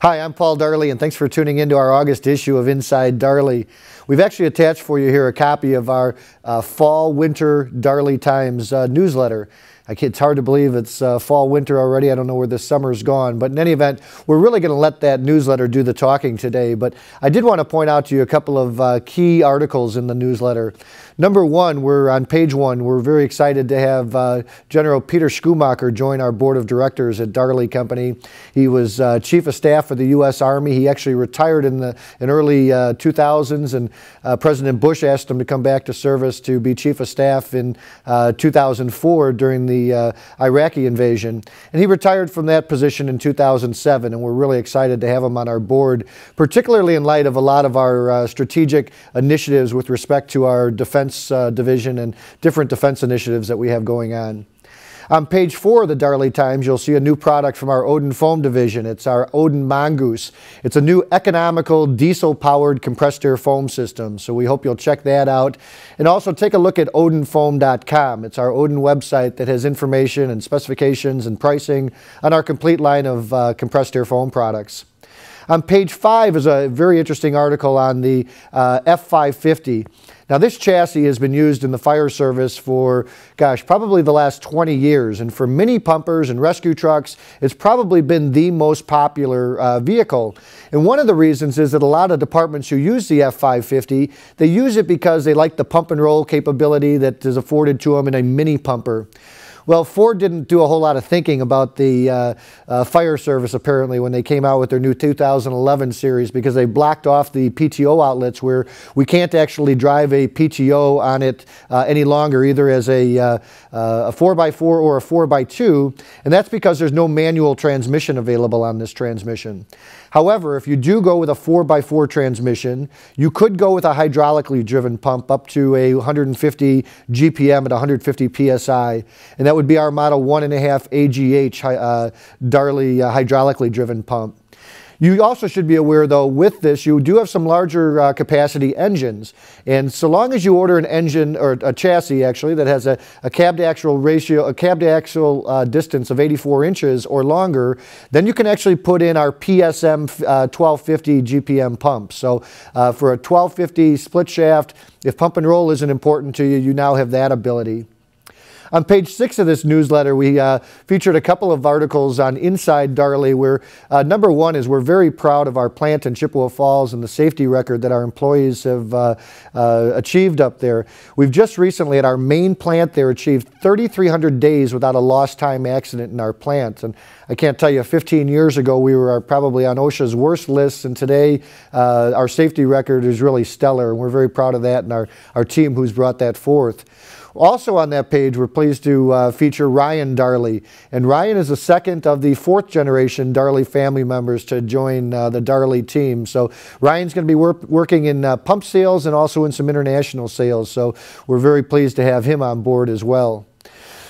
Hi, I'm Paul Darley, and thanks for tuning into our August issue of Inside Darley. We've actually attached for you here a copy of our Fall-Winter Darley Times newsletter. It's hard to believe it's fall-winter already. I don't know where this summer's gone. But in any event, we're really going to let that newsletter do the talking today. But I did want to point out to you a couple of key articles in the newsletter. Number one, we're on page one. We're very excited to have General Peter Schumacher join our board of directors at Darley Company. He was Chief of Staff for the U.S. Army. He actually retired in early 2000s, and President Bush asked him to come back to service to be Chief of Staff in 2004 during the Iraqi invasion. And he retired from that position in 2007, and we're really excited to have him on our board, particularly in light of a lot of our strategic initiatives with respect to our defense division and different defense initiatives that we have going on. On page 4 of the Darley Times, you'll see a new product from our Odin Foam division. It's our Odin Mongoose. It's a new economical diesel-powered compressed air foam system, so we hope you'll check that out. And also take a look at odinfoam.com. It's our Odin website that has information and specifications and pricing on our complete line of compressed air foam products. On page 5 is a very interesting article on the F550. Now, this chassis has been used in the fire service for, gosh, probably the last 20 years. And for mini pumpers and rescue trucks, it's probably been the most popular vehicle. And one of the reasons is that a lot of departments who use the F550, they use it because they like the pump and roll capability that is afforded to them in a mini pumper. Well, Ford didn't do a whole lot of thinking about the fire service, apparently, when they came out with their new 2011 series, because they blocked off the PTO outlets where we can't actually drive a PTO on it any longer, either as a 4x4 or a 4x2, and that's because there's no manual transmission available on this transmission. However, if you do go with a 4x4 transmission, you could go with a hydraulically driven pump up to a 150 GPM at 150 PSI, and that would be our Model 1.5 AGH Darley hydraulically driven pump. You also should be aware, though, with this, you do have some larger capacity engines. And so long as you order an engine, or a chassis actually, that has a cab to axle ratio, a cab to axle distance of 84 inches or longer, then you can actually put in our PSM 1250 GPM pump. So for a 1250 split shaft, if pump and roll isn't important to you, you now have that ability. On page 6 of this newsletter, we featured a couple of articles on Inside Darley where number one is we're very proud of our plant in Chippewa Falls and the safety record that our employees have achieved up there. We've just recently at our main plant there achieved 3,300 days without a lost time accident in our plant. And I can't tell you, 15 years ago we were probably on OSHA's worst lists, and today our safety record is really stellar, and we're very proud of that and our team who's brought that forth. Also on that page, we're pleased to feature Ryan Darley. And Ryan is the second of the 4th generation Darley family members to join the Darley team. So Ryan's going to be working in pump sales and also in some international sales. So we're very pleased to have him on board as well.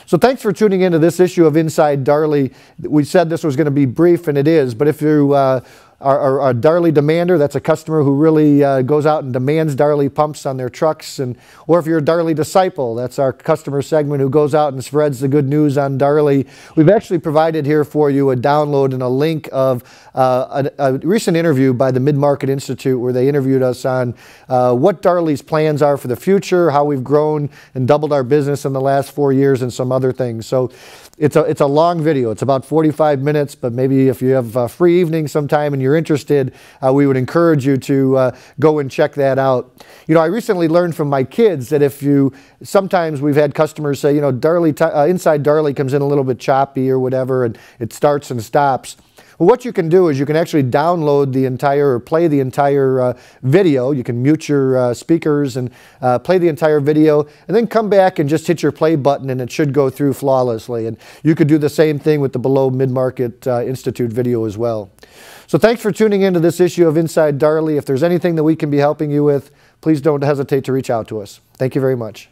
So thanks for tuning into this issue of Inside Darley. We said this was going to be brief, and it is. But if you are a Darley demander, that's a customer who really goes out and demands Darley pumps on their trucks, or if you're a Darley disciple, that's our customer segment who goes out and spreads the good news on Darley. We've actually provided here for you a download and a link of a recent interview by the Mid-Market Institute where they interviewed us on what Darley's plans are for the future, how we've grown and doubled our business in the last 4 years, and some other things. So it's a long video. It's about 45 minutes, but maybe if you have a free evening sometime and you're interested, we would encourage you to go and check that out. You know, I recently learned from my kids that sometimes we've had customers say, you know, Inside Darley comes in a little bit choppy or whatever, and it starts and stops. Well, what you can do is you can actually download the entire, or play the entire video. You can mute your speakers and play the entire video, and then come back and just hit your play button, and it should go through flawlessly. And you could do the same thing with the Below Mid-Market Institute video as well. So thanks for tuning into this issue of Inside Darley. If there's anything that we can be helping you with, please don't hesitate to reach out to us. Thank you very much.